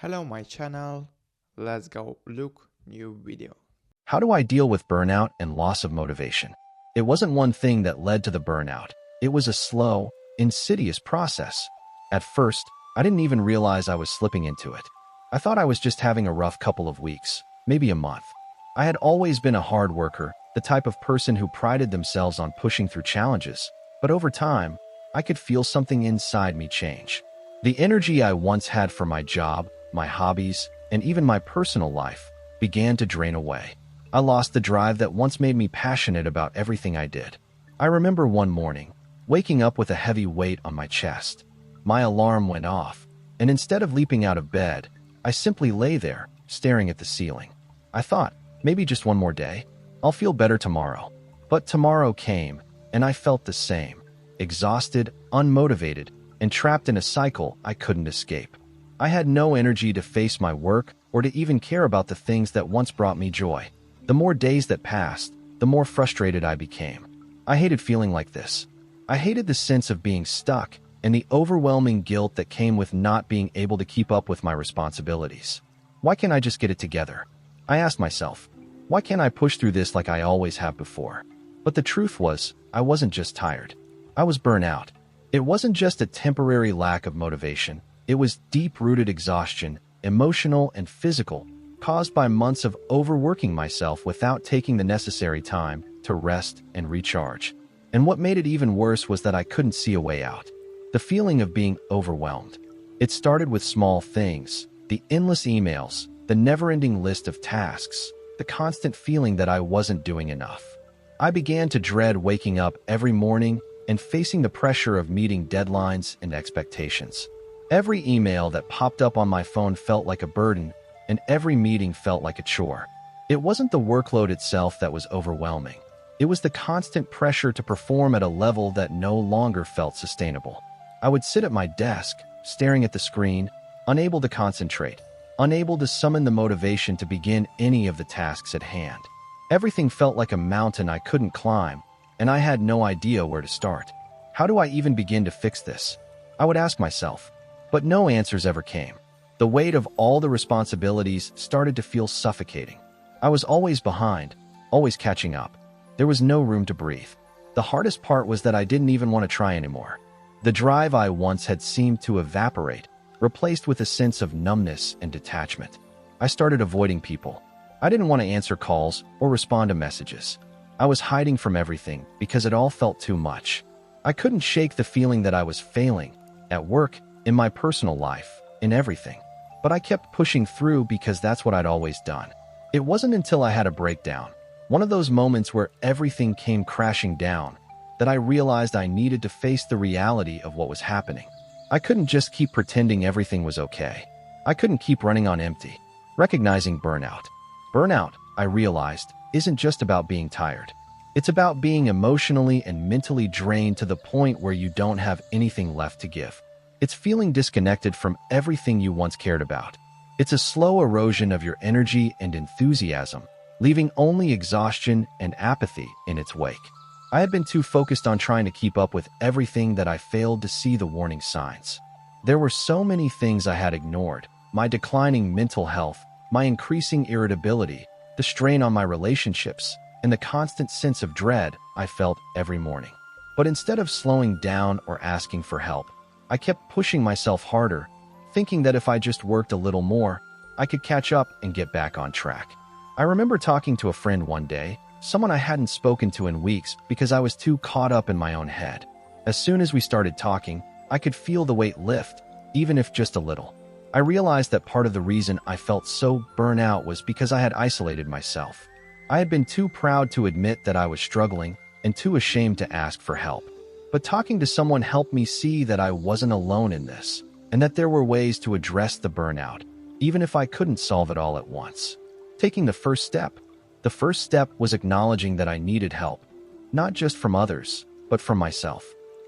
Hello my channel, let's go look new video. How do I deal with burnout and loss of motivation? It wasn't one thing that led to the burnout. It was a slow, insidious process. At first, I didn't even realize I was slipping into it. I thought I was just having a rough couple of weeks, maybe a month. I had always been a hard worker, the type of person who prided themselves on pushing through challenges. But over time, I could feel something inside me change. The energy I once had for my job, my hobbies, and even my personal life began to drain away. I lost the drive that once made me passionate about everything I did. I remember one morning, waking up with a heavy weight on my chest. My alarm went off, and instead of leaping out of bed, I simply lay there, staring at the ceiling. I thought, maybe just one more day. I'll feel better tomorrow. But tomorrow came, and I felt the same. Exhausted, unmotivated, and trapped in a cycle I couldn't escape. I had no energy to face my work or to even care about the things that once brought me joy. The more days that passed, the more frustrated I became. I hated feeling like this. I hated the sense of being stuck and the overwhelming guilt that came with not being able to keep up with my responsibilities. Why can't I just get it together? I asked myself, why can't I push through this like I always have before? But the truth was, I wasn't just tired. I was burnt out. It wasn't just a temporary lack of motivation. It was deep-rooted exhaustion, emotional and physical, caused by months of overworking myself without taking the necessary time to rest and recharge. And what made it even worse was that I couldn't see a way out. The feeling of being overwhelmed. It started with small things, the endless emails, the never-ending list of tasks, the constant feeling that I wasn't doing enough. I began to dread waking up every morning and facing the pressure of meeting deadlines and expectations. Every email that popped up on my phone felt like a burden, and every meeting felt like a chore. It wasn't the workload itself that was overwhelming. It was the constant pressure to perform at a level that no longer felt sustainable. I would sit at my desk, staring at the screen, unable to concentrate, unable to summon the motivation to begin any of the tasks at hand. Everything felt like a mountain I couldn't climb, and I had no idea where to start. How do I even begin to fix this? I would ask myself. But no answers ever came. The weight of all the responsibilities started to feel suffocating. I was always behind, always catching up. There was no room to breathe. The hardest part was that I didn't even want to try anymore. The drive I once had seemed to evaporate, replaced with a sense of numbness and detachment. I started avoiding people. I didn't want to answer calls or respond to messages. I was hiding from everything because it all felt too much. I couldn't shake the feeling that I was failing, at work, in my personal life, in everything. But I kept pushing through because that's what I'd always done. It wasn't until I had a breakdown, one of those moments where everything came crashing down, that I realized I needed to face the reality of what was happening. I couldn't just keep pretending everything was okay. I couldn't keep running on empty. Recognizing burnout. Burnout, I realized, isn't just about being tired. It's about being emotionally and mentally drained to the point where you don't have anything left to give. It's feeling disconnected from everything you once cared about. It's a slow erosion of your energy and enthusiasm, leaving only exhaustion and apathy in its wake. I had been too focused on trying to keep up with everything that I failed to see the warning signs. There were so many things I had ignored: my declining mental health, my increasing irritability, the strain on my relationships, and the constant sense of dread I felt every morning. But instead of slowing down or asking for help, I kept pushing myself harder, thinking that if I just worked a little more, I could catch up and get back on track. I remember talking to a friend one day, someone I hadn't spoken to in weeks because I was too caught up in my own head. As soon as we started talking, I could feel the weight lift, even if just a little. I realized that part of the reason I felt so burnt out was because I had isolated myself. I had been too proud to admit that I was struggling and too ashamed to ask for help. But talking to someone helped me see that I wasn't alone in this, and that there were ways to address the burnout, even if I couldn't solve it all at once. Taking the first step. The first step was acknowledging that I needed help, not just from others, but from myself.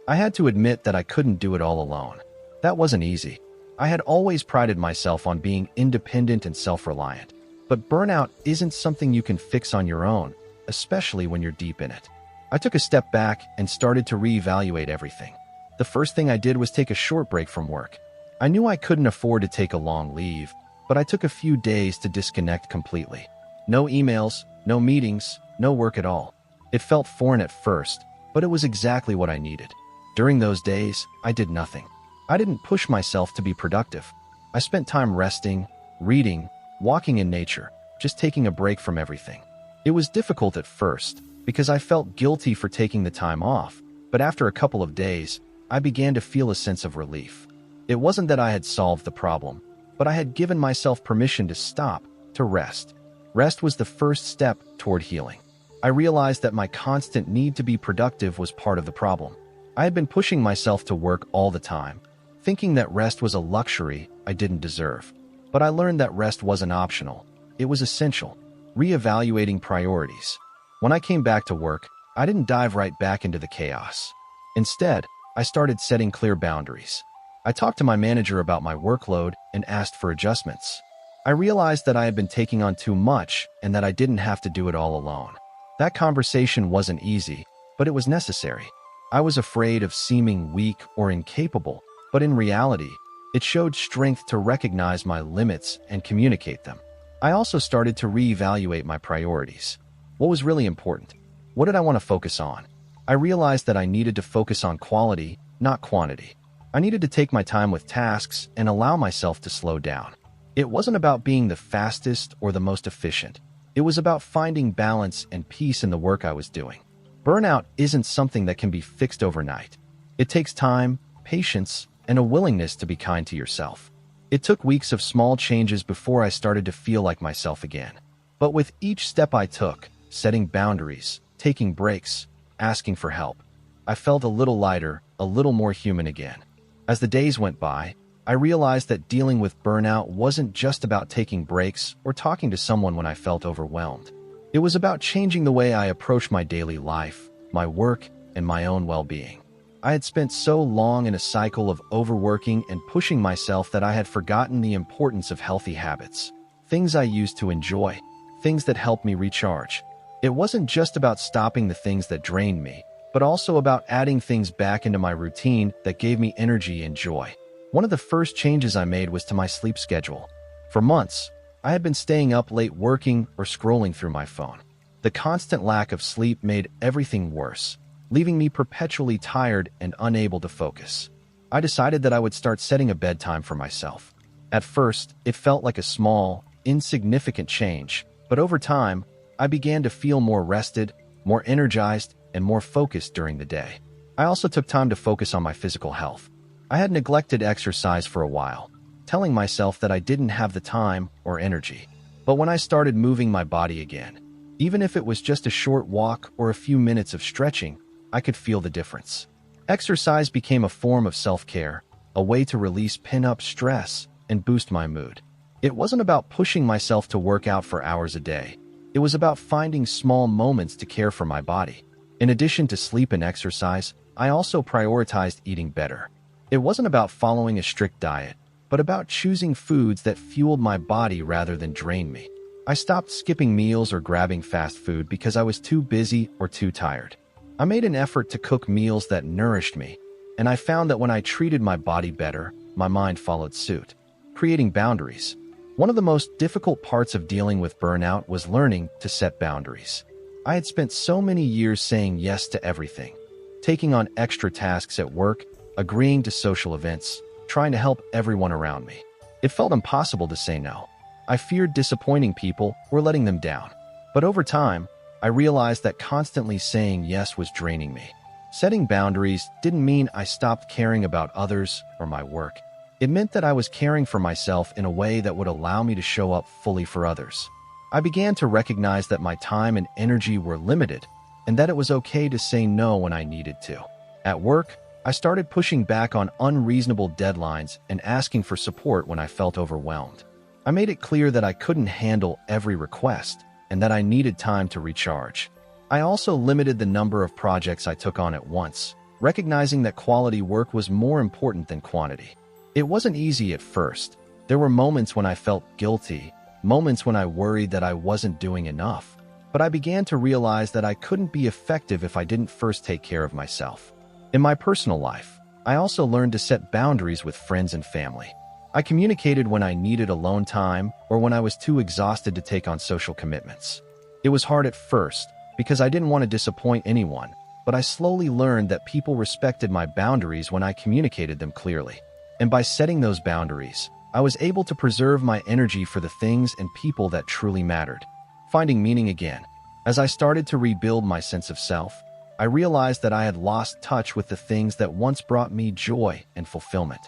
I had to admit that I couldn't do it all alone. That wasn't easy. I had always prided myself on being independent and self-reliant. But burnout isn't something you can fix on your own, especially when you're deep in it. I took a step back and started to reevaluate everything. The first thing I did was take a short break from work. I knew I couldn't afford to take a long leave, but I took a few days to disconnect completely. No emails, no meetings, no work at all. It felt foreign at first, but it was exactly what I needed. During those days, I did nothing. I didn't push myself to be productive. I spent time resting, reading, walking in nature, just taking a break from everything. It was difficult at first because I felt guilty for taking the time off, but after a couple of days, I began to feel a sense of relief. It wasn't that I had solved the problem, but I had given myself permission to stop, to rest. Rest was the first step toward healing. I realized that my constant need to be productive was part of the problem. I had been pushing myself to work all the time, thinking that rest was a luxury I didn't deserve. But I learned that rest wasn't optional. It was essential. Reevaluating priorities. When I came back to work, I didn't dive right back into the chaos. Instead, I started setting clear boundaries. I talked to my manager about my workload and asked for adjustments. I realized that I had been taking on too much and that I didn't have to do it all alone. That conversation wasn't easy, but it was necessary. I was afraid of seeming weak or incapable, but in reality, it showed strength to recognize my limits and communicate them. I also started to reevaluate my priorities. What was really important? What did I want to focus on? I realized that I needed to focus on quality, not quantity. I needed to take my time with tasks and allow myself to slow down. It wasn't about being the fastest or the most efficient. It was about finding balance and peace in the work I was doing. Burnout isn't something that can be fixed overnight. It takes time, patience, and a willingness to be kind to yourself. It took weeks of small changes before I started to feel like myself again. But with each step I took, setting boundaries, taking breaks, asking for help, I felt a little lighter, a little more human again. As the days went by, I realized that dealing with burnout wasn't just about taking breaks or talking to someone when I felt overwhelmed. It was about changing the way I approach my daily life, my work, and my own well-being. I had spent so long in a cycle of overworking and pushing myself that I had forgotten the importance of healthy habits, things I used to enjoy, things that helped me recharge. It wasn't just about stopping the things that drained me, but also about adding things back into my routine that gave me energy and joy. One of the first changes I made was to my sleep schedule. For months, I had been staying up late working or scrolling through my phone. The constant lack of sleep made everything worse, leaving me perpetually tired and unable to focus. I decided that I would start setting a bedtime for myself. At first, it felt like a small, insignificant change, but over time, I began to feel more rested, more energized, and more focused during the day. I also took time to focus on my physical health. I had neglected exercise for a while, telling myself that I didn't have the time or energy. But when I started moving my body again, even if it was just a short walk or a few minutes of stretching, I could feel the difference. Exercise became a form of self-care, a way to release pent-up stress and boost my mood. It wasn't about pushing myself to work out for hours a day. It was about finding small moments to care for my body. In addition to sleep and exercise, I also prioritized eating better. It wasn't about following a strict diet, but about choosing foods that fueled my body rather than drained me. I stopped skipping meals or grabbing fast food because I was too busy or too tired. I made an effort to cook meals that nourished me, and I found that when I treated my body better, my mind followed suit. Creating boundaries. One of the most difficult parts of dealing with burnout was learning to set boundaries. I had spent so many years saying yes to everything, taking on extra tasks at work, agreeing to social events, trying to help everyone around me. It felt impossible to say no. I feared disappointing people or letting them down. But over time, I realized that constantly saying yes was draining me. Setting boundaries didn't mean I stopped caring about others or my work. It meant that I was caring for myself in a way that would allow me to show up fully for others. I began to recognize that my time and energy were limited, and that it was okay to say no when I needed to. At work, I started pushing back on unreasonable deadlines and asking for support when I felt overwhelmed. I made it clear that I couldn't handle every request and that I needed time to recharge. I also limited the number of projects I took on at once, recognizing that quality work was more important than quantity. It wasn't easy at first. There were moments when I felt guilty, moments when I worried that I wasn't doing enough. But I began to realize that I couldn't be effective if I didn't first take care of myself. In my personal life, I also learned to set boundaries with friends and family. I communicated when I needed alone time or when I was too exhausted to take on social commitments. It was hard at first because I didn't want to disappoint anyone, but I slowly learned that people respected my boundaries when I communicated them clearly. And by setting those boundaries, I was able to preserve my energy for the things and people that truly mattered. Finding meaning again. As I started to rebuild my sense of self, I realized that I had lost touch with the things that once brought me joy and fulfillment.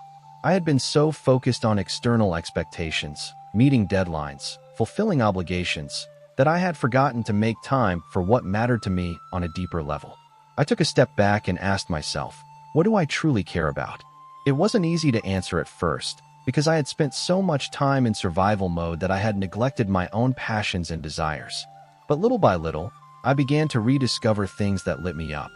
I had been so focused on external expectations, meeting deadlines, fulfilling obligations, that I had forgotten to make time for what mattered to me on a deeper level. I took a step back and asked myself, what do I truly care about? It wasn't easy to answer at first, because I had spent so much time in survival mode that I had neglected my own passions and desires. But little by little, I began to rediscover things that lit me up.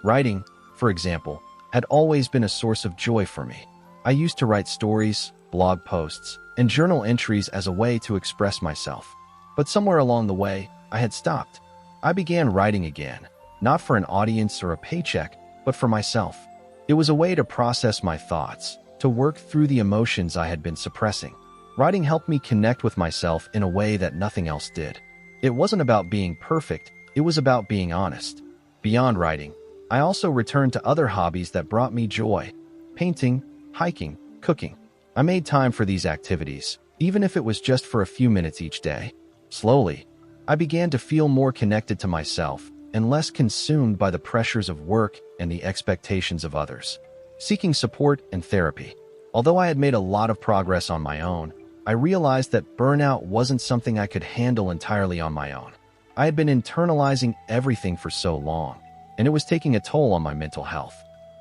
Writing, for example, had always been a source of joy for me. I used to write stories, blog posts, and journal entries as a way to express myself. But somewhere along the way, I had stopped. I began writing again, not for an audience or a paycheck, but for myself. It was a way to process my thoughts, to work through the emotions I had been suppressing. Writing helped me connect with myself in a way that nothing else did. It wasn't about being perfect, it was about being honest. Beyond writing, I also returned to other hobbies that brought me joy: painting, hiking, cooking. I made time for these activities, even if it was just for a few minutes each day. Slowly, I began to feel more connected to myself and less consumed by the pressures of work and the expectations of others. Seeking support and therapy. Although I had made a lot of progress on my own, I realized that burnout wasn't something I could handle entirely on my own. I had been internalizing everything for so long, and it was taking a toll on my mental health.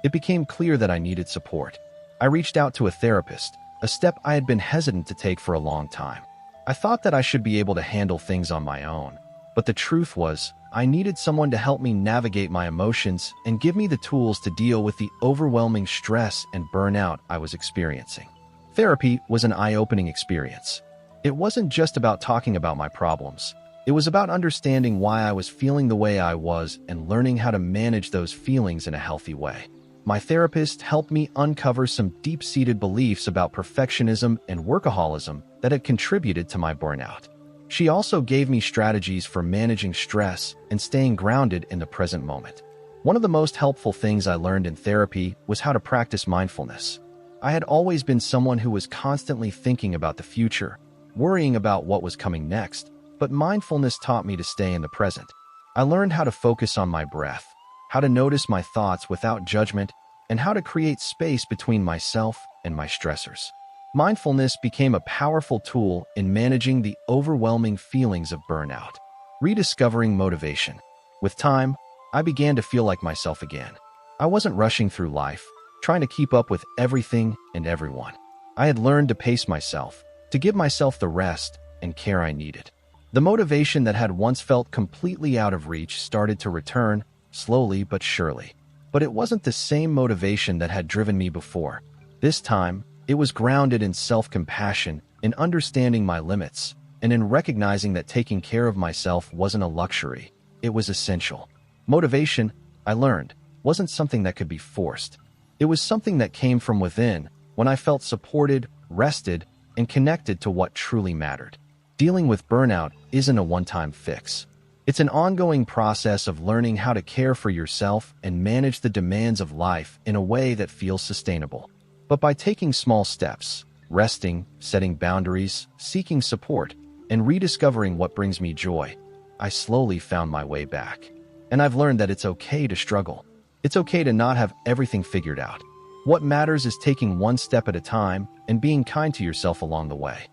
It became clear that I needed support. I reached out to a therapist, a step I had been hesitant to take for a long time. I thought that I should be able to handle things on my own, but the truth was, I needed someone to help me navigate my emotions and give me the tools to deal with the overwhelming stress and burnout I was experiencing. Therapy was an eye-opening experience. It wasn't just about talking about my problems. It was about understanding why I was feeling the way I was and learning how to manage those feelings in a healthy way. My therapist helped me uncover some deep-seated beliefs about perfectionism and workaholism that had contributed to my burnout. She also gave me strategies for managing stress and staying grounded in the present moment. One of the most helpful things I learned in therapy was how to practice mindfulness. I had always been someone who was constantly thinking about the future, worrying about what was coming next, but mindfulness taught me to stay in the present. I learned how to focus on my breath, how to notice my thoughts without judgment, and how to create space between myself and my stressors. Mindfulness became a powerful tool in managing the overwhelming feelings of burnout. Rediscovering motivation. With time, I began to feel like myself again. I wasn't rushing through life, trying to keep up with everything and everyone. I had learned to pace myself, to give myself the rest and care I needed. The motivation that had once felt completely out of reach started to return, slowly but surely. But it wasn't the same motivation that had driven me before. This time, it was grounded in self-compassion, in understanding my limits, and in recognizing that taking care of myself wasn't a luxury. It was essential. Motivation, I learned, wasn't something that could be forced. It was something that came from within, when I felt supported, rested, and connected to what truly mattered. Dealing with burnout isn't a one-time fix. It's an ongoing process of learning how to care for yourself and manage the demands of life in a way that feels sustainable. But by taking small steps, resting, setting boundaries, seeking support, and rediscovering what brings me joy, I slowly found my way back. And I've learned that it's okay to struggle. It's okay to not have everything figured out. What matters is taking one step at a time and being kind to yourself along the way.